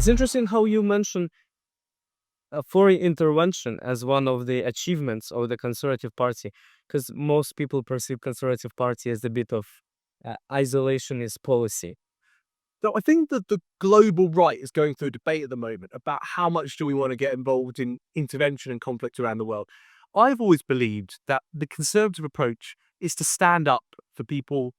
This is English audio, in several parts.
It's interesting how you mentioned foreign intervention as one of the achievements of the Conservative Party, because most people perceive Conservative Party as a bit of isolationist policy. So I think that the global right is going through a debate at the moment about how much do we want to get involved in intervention and conflict around the world. I've always believed that the conservative approach is to stand up for people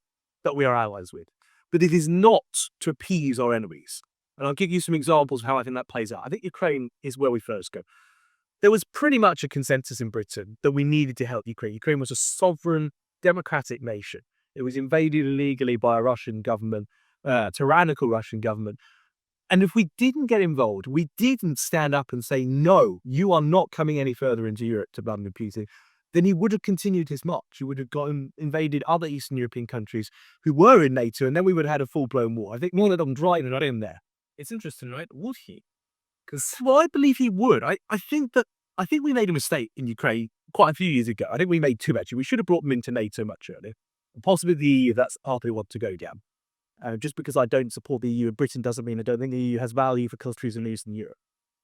that we are allies with, but it is not to appease our enemies. And I'll give you some examples of how I think that plays out. I think Ukraine is where we first go. There was pretty much a consensus in Britain that we needed to help Ukraine. Ukraine was a sovereign, democratic nation. It was invaded illegally by a Russian government, tyrannical Russian government. And if we didn't get involved, we didn't stand up and say, no, you are not coming any further into Europe to Vladimir Putin, then he would have continued his march. He would have gone invaded other Eastern European countries who were in NATO, and then we would have had a full-blown war. I think one of them right not in there. It's interesting, right? Would he? Because Well, I believe he would. I think we made a mistake in Ukraine quite a few years ago. I think we made two actually. We should have brought them into NATO much earlier. Possibly the EU. That's the path we want to go down. Just because I don't support the EU in Britain doesn't mean I don't think the EU has value for countries in Eastern Europe.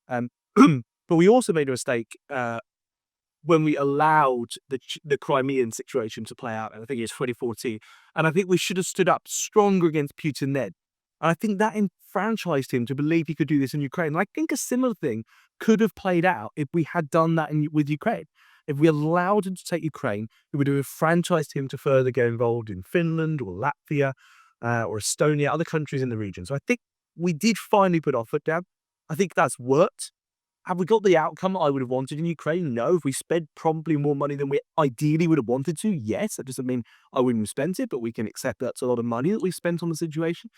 Um, but we also made a mistake when we allowed the Crimean situation to play out. And I think it's 2014. And I think we should have stood up stronger against Putin then. And I think that enfranchised him to believe he could do this in Ukraine. And I think a similar thing could have played out if we had done that with Ukraine. If we allowed him to take Ukraine, it would have enfranchised him to further get involved in Finland or Latvia or Estonia, other countries in the region. So I think we did finally put our foot down. I think that's worked. Have we got the outcome I would have wanted in Ukraine? No. Have we spent probably more money than we ideally would have wanted to? Yes. That doesn't mean I wouldn't have spent it, but we can accept that's a lot of money that we spent on the situation.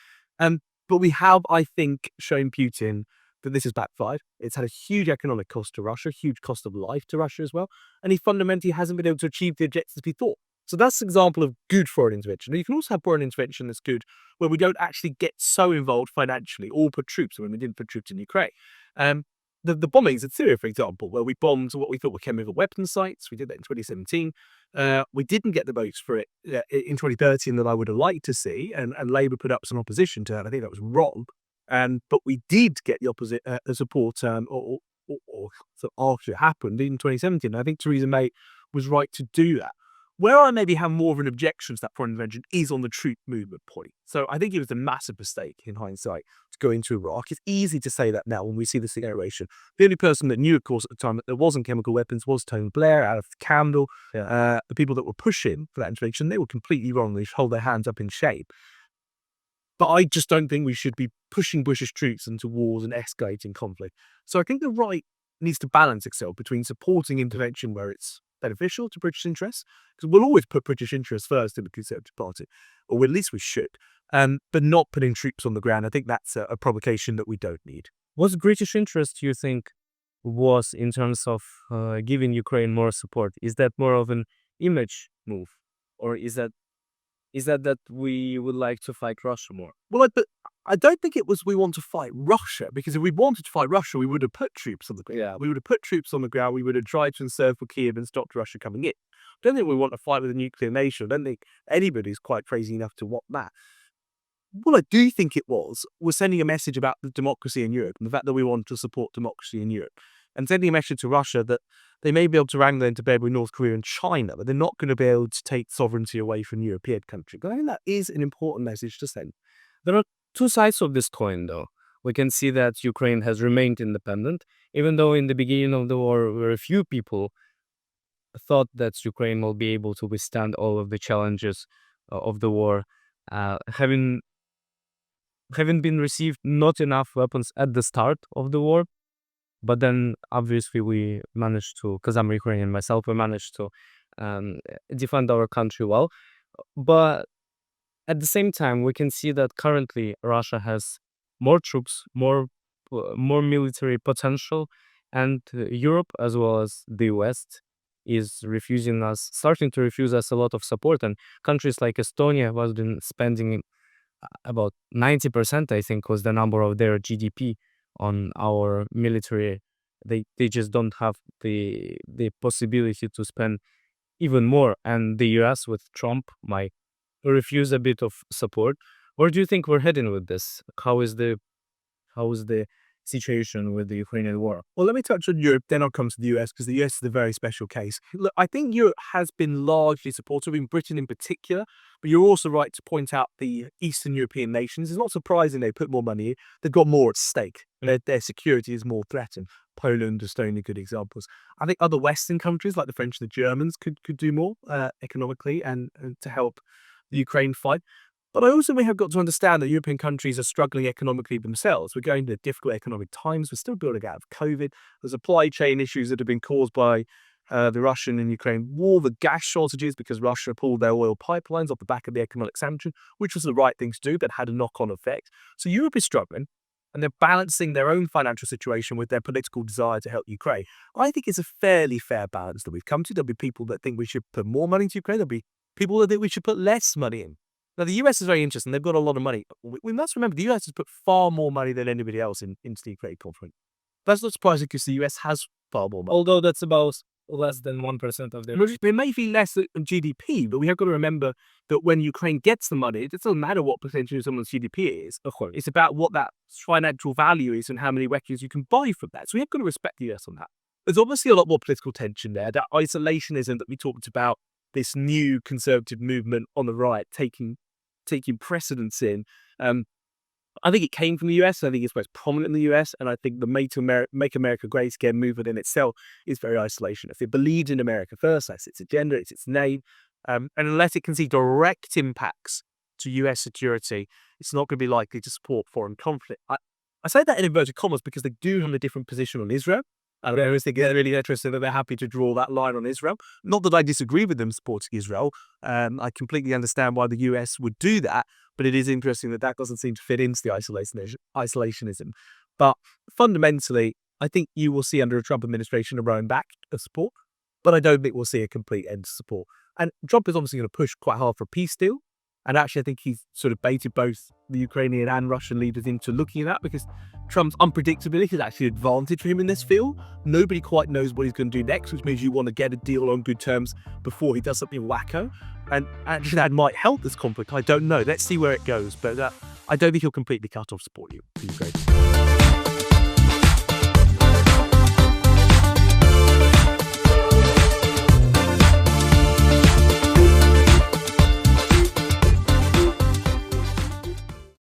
But we have, I think, shown Putin that this has backfired. It's had a huge economic cost to Russia, huge cost of life to Russia as well. And he fundamentally hasn't been able to achieve the objectives he thought. So that's an example of good foreign intervention. You can also have foreign intervention that's good where we don't actually get so involved financially or put troops when we didn't put troops in Ukraine. The bombings in Syria, for example, where we bombed what we thought were chemical weapons sites. We did that in 2017. We didn't get the votes for it in 2013 that I would have liked to see, and Labour put up some opposition to that. I think that was wrong. But we did get the opposite support or after it happened in 2017. I think Theresa May was right to do that. Where I maybe have more of an objection to that foreign intervention is on the troop movement point. So I think it was a massive mistake in hindsight to go into Iraq. It's easy to say that now when we see the situation. The only person that knew, of course, at the time that there wasn't chemical weapons was Tony Blair out of Candle. Yeah. The people that were pushing for that intervention, they were completely wrong. They should hold their hands up in shame. But I just don't think we should be pushing British troops into wars and escalating conflict. So I think the right needs to balance itself between supporting intervention where it's beneficial to British interests, because we'll always put British interests first in the Conservative Party, or at least we should, but not putting troops on the ground. I think that's a provocation that we don't need. What's British interest, you think, was in terms of giving Ukraine more support? Is that more of an image move, or is that we would like to fight Russia more? Well, but I don't think it was we want to fight Russia, because if we wanted to fight Russia, we would have put troops on the ground. Yeah. We would have put troops on the ground. We would have tried to encircle Kiev and stopped Russia coming in. I don't think we want to fight with a nuclear nation. I don't think anybody's quite crazy enough to want that. What I do think it was sending a message about the democracy in Europe and the fact that we want to support democracy in Europe, and sending a message to Russia that they may be able to wrangle into bed with North Korea and China, but they're not going to be able to take sovereignty away from European countries. I think that is an important message to send. There are two sides of this coin, though. We can see that Ukraine has remained independent, even though in the beginning of the war, very few people thought that Ukraine will be able to withstand all of the challenges of the war, having been received not enough weapons at the start of the war. But then, obviously, we managed to, because I'm Ukrainian myself, we managed to defend our country well. But at the same time, we can see that currently Russia has more troops, more military potential, and Europe, as well as the West, is starting to refuse us a lot of support. And countries like Estonia have been spending about 90%, I think, was the number of their GDP on our military. They just don't have the possibility to spend even more. And the US with Trump might refuse a bit of support. Where do you think we're heading with this? How is the situation with the Ukrainian war. Well, let me touch on Europe, then I'll come to the US, because the US is a very special case. Look, I think Europe has been largely supportive, in Britain in particular, but you're also right to point out the Eastern European nations. It's not surprising they put more money in. They've got more at stake. Their security is more threatened. Poland is only good examples. I think other Western countries, like the French and the Germans, could do more economically and to help the Ukraine fight. But I also may have got to understand that European countries are struggling economically themselves. We're going to difficult economic times. We're still building out of COVID. The supply chain issues that have been caused by the Russian and Ukraine war, the gas shortages because Russia pulled their oil pipelines off the back of the economic sanction, which was the right thing to do, but had a knock-on effect. So Europe is struggling, and they're balancing their own financial situation with their political desire to help Ukraine. I think it's a fairly fair balance that we've come to. There'll be people that think we should put more money into Ukraine. There'll be people that think we should put less money in. Now, the US is very interesting. They've got a lot of money. We must remember the US has put far more money than anybody else into the Ukraine conflict. That's not surprising because the US has far more money. Although that's about less than 1% of their... It may be less than GDP, but we have got to remember that when Ukraine gets the money, it doesn't matter what percentage of someone's GDP is. Of course. It's about what that financial value is and how many weapons you can buy from that. So we have got to respect the US on that. There's obviously a lot more political tension there. That isolationism that we talked about, this new conservative movement on the right taking precedence in. I think it came from the US. I think it's most prominent in the US. And I think the Make America Great Again movement in itself is very isolationist. It believed in America first. That's its agenda. It's its name. And unless it can see direct impacts to US security, it's not going to be likely to support foreign conflict. I say that in inverted commas because they do have a different position on Israel. And I always think they're really interesting that they're happy to draw that line on Israel. Not that I disagree with them supporting Israel. I completely understand why the US would do that, but it is interesting that that doesn't seem to fit into the isolationism. But fundamentally, I think you will see under a Trump administration a rowing back of support, but I don't think we'll see a complete end to support. And Trump is obviously going to push quite hard for a peace deal. And actually, I think he's sort of baited both the Ukrainian and Russian leaders into looking at that because Trump's unpredictability is actually an advantage for him in this field. Nobody quite knows what he's going to do next, which means you want to get a deal on good terms before he does something wacko. And actually, that might help this conflict. I don't know. Let's see where it goes. But I don't think he'll completely cut off support for Ukraine.